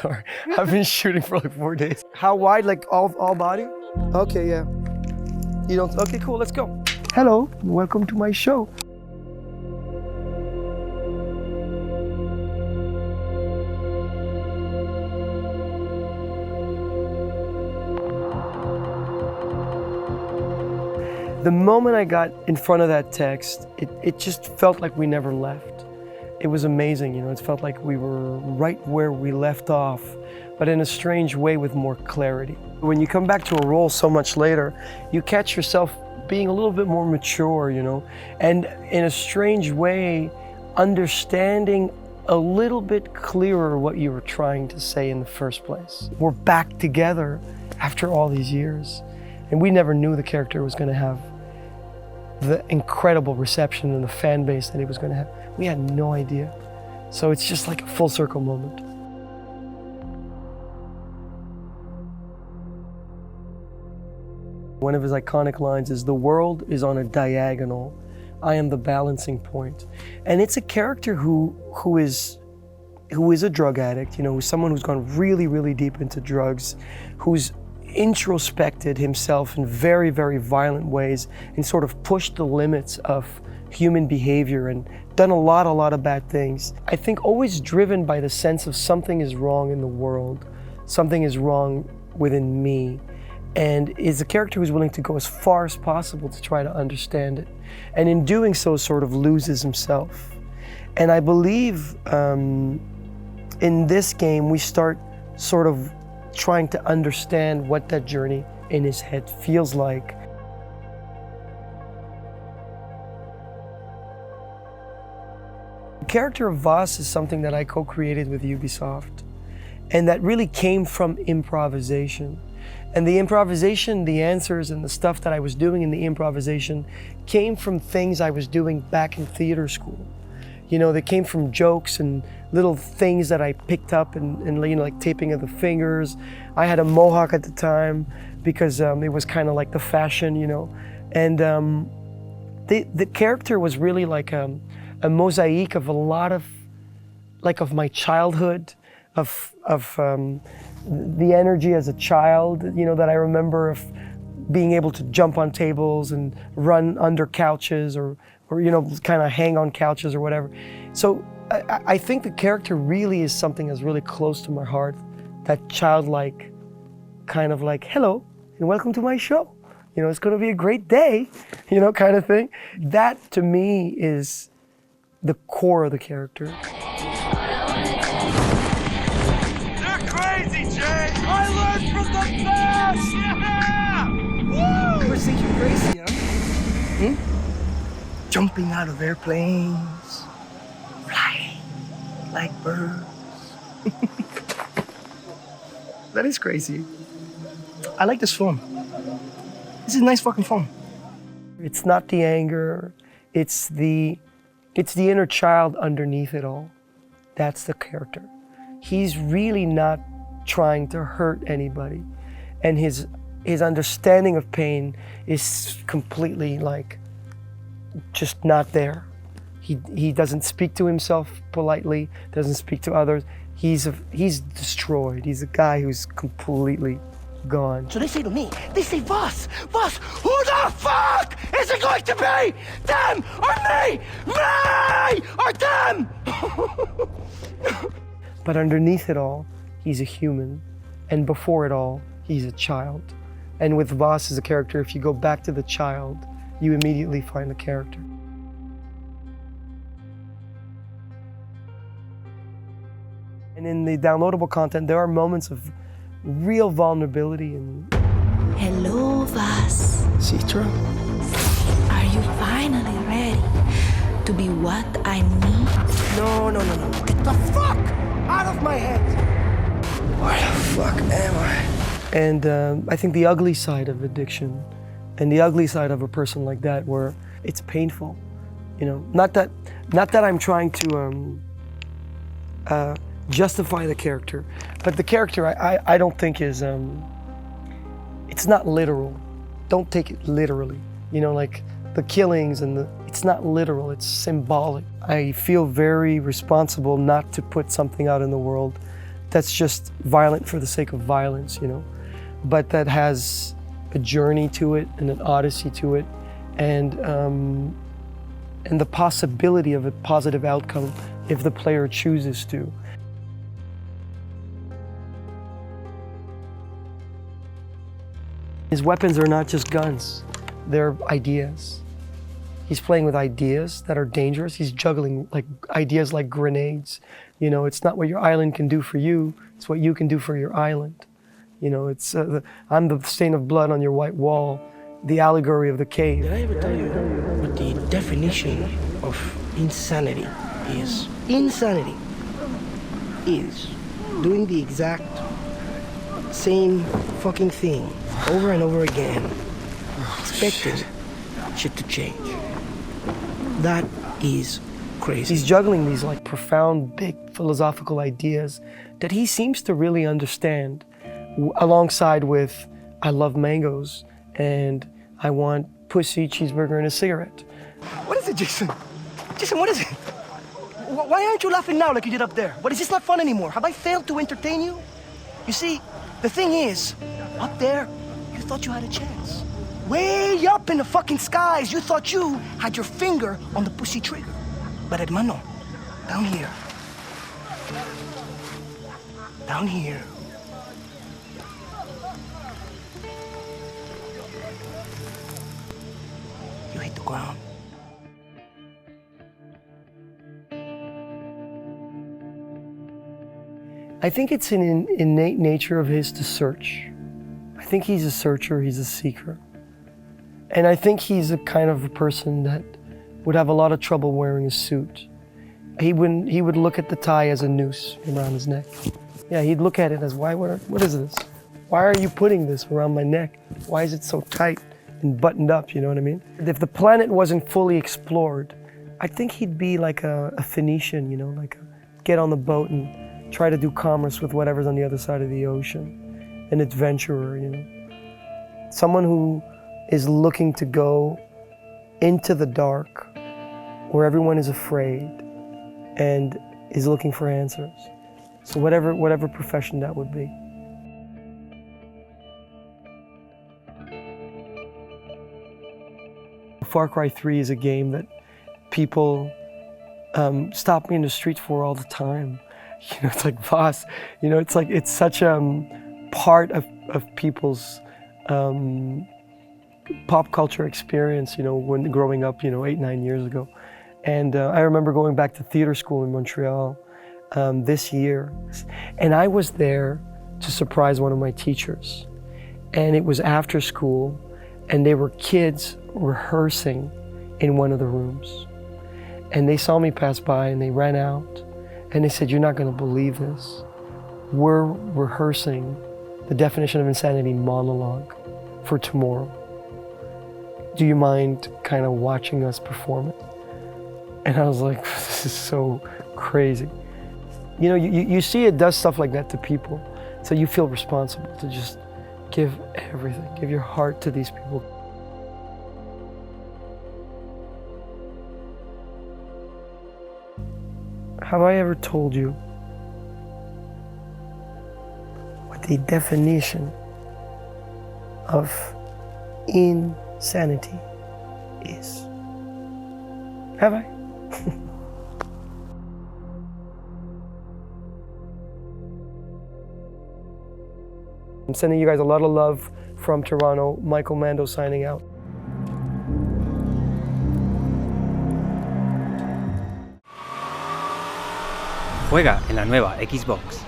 sorry. I've been shooting for like 4 days. How wide? Like all body? Okay, yeah. You don't, okay, cool, let's go. Hello, welcome to my show. The moment I got in front of that text, it just felt like we never left. It was amazing, you know, it felt like we were right where we left off, but in a strange way with more clarity. When you come back to a role so much later, you catch yourself being a little bit more mature, you know, and in a strange way, understanding a little bit clearer what you were trying to say in the first place. We're back together after all these years, and we never knew the character was going to have the incredible reception and the fan base that he was going to have. We had no idea. So it's just like a full circle moment. One of his iconic lines is, "The world is on a diagonal. I am the balancing point." And it's a character who is a drug addict, you know, who's someone who's gone really, really deep into drugs, who's introspected himself in very, very violent ways and sort of pushed the limits of human behavior and done a lot of bad things. I think always driven by the sense of something is wrong in the world, something is wrong within me, and is a character who's willing to go as far as possible to try to understand it. And in doing so, sort of loses himself. And I believe in this game, we start sort of trying to understand what that journey in his head feels like. The character of Vaas is something that I co-created with Ubisoft, and that really came from improvisation. And the improvisation, the answers and the stuff that I was doing in the improvisation came from things I was doing back in theater school. You know, they came from jokes and little things that I picked up and you know, like taping of the fingers. I had a mohawk at the time because it was kind of like the fashion, you know. And the character was really like a mosaic of a lot of, like, of my childhood, of the energy as a child, you know, that I remember of being able to jump on tables and run under couches or you know, kind of hang on couches or whatever. So I think the character really is something that's really close to my heart, that childlike kind of like, hello, and welcome to my show. You know, it's gonna be a great day, you know, kind of thing. That to me is the core of the character. They're crazy, Jay! I learned from the best! Yeah! Woo! You think you're crazy, huh? Jumping out of airplanes, flying like birds. That is crazy. I like this film. This is a nice fucking film. It's not the anger, it's the inner child underneath it all. That's the character. He's really not trying to hurt anybody, and his understanding of pain is completely like just not there. He doesn't speak to himself politely, doesn't speak to others. He's destroyed. He's a guy who's completely gone. So they say to me, they say, Vaas, who the fuck is it going to be? Them or me? Me or them? But underneath it all, he's a human. And before it all, he's a child. And with Vaas as a character, if you go back to the child, you immediately find the character. And in the downloadable content, there are moments of real vulnerability and... Hello, Vaas. Citra? Are you finally ready to be what I need? No. Get the fuck out of my head! Where the fuck am I? And I think the ugly side of addiction and the ugly side of a person like that, where it's painful, you know. Not that I'm trying to justify the character, but the character I don't think is it's not literal. Don't take it literally, you know, like the killings and it's not literal, it's symbolic. I feel very responsible not to put something out in the world that's just violent for the sake of violence, you know, but that has a journey to it and an odyssey to it, and the possibility of a positive outcome if the player chooses to. His weapons are not just guns, they're ideas. He's playing with ideas that are dangerous. He's juggling like ideas like grenades. You know, it's not what your island can do for you, it's what you can do for your island. You know, it's I'm the stain of blood on your white wall, the allegory of the cave. Did I ever tell you what the definition of insanity is? Insanity is doing the exact same fucking thing over and over again, expecting shit to change. That is crazy. He's juggling these like profound, big philosophical ideas that he seems to really understand, alongside with, I love mangoes and I want pussy, cheeseburger, and a cigarette. What is it, Jason? Jason, what is it? Why aren't you laughing now like you did up there? What, is this not fun anymore? Have I failed to entertain you? You see, the thing is, up there, you thought you had a chance. Way up in the fucking skies, you thought you had your finger on the pussy trigger. But hermano, down here, you hit the ground. I think it's an innate nature of his to search. I think he's a searcher, he's a seeker. And I think he's a kind of a person that would have a lot of trouble wearing a suit. He would look at the tie as a noose around his neck. Yeah, he'd look at it as, what is this? Why are you putting this around my neck? Why is it so tight and buttoned up, you know what I mean? If the planet wasn't fully explored, I think he'd be like a Phoenician, you know, like get on the boat and try to do commerce with whatever's on the other side of the ocean. An adventurer, you know. Someone who is looking to go into the dark where everyone is afraid and is looking for answers. So whatever profession that would be. Far Cry 3 is a game that people stop me in the streets for all the time. You know, it's like Vaas, you know, it's like, it's such a part of people's pop culture experience, you know, when growing up, you know, 8-9 years ago. And I remember going back to theater school in Montreal this year. And I was there to surprise one of my teachers. And it was after school, and there were kids rehearsing in one of the rooms. And they saw me pass by and they ran out. And they said, "You're not going to believe this. We're rehearsing the definition of insanity monologue for tomorrow. Do you mind kind of watching us perform it?" And I was like, this is so crazy. You know, you see it does stuff like that to people. So you feel responsible to just give everything, give your heart to these people. Have I ever told you what the definition of insanity is? Have I? I'm sending you guys a lot of love from Toronto. Michael Mando signing out. Juega en la nueva Xbox.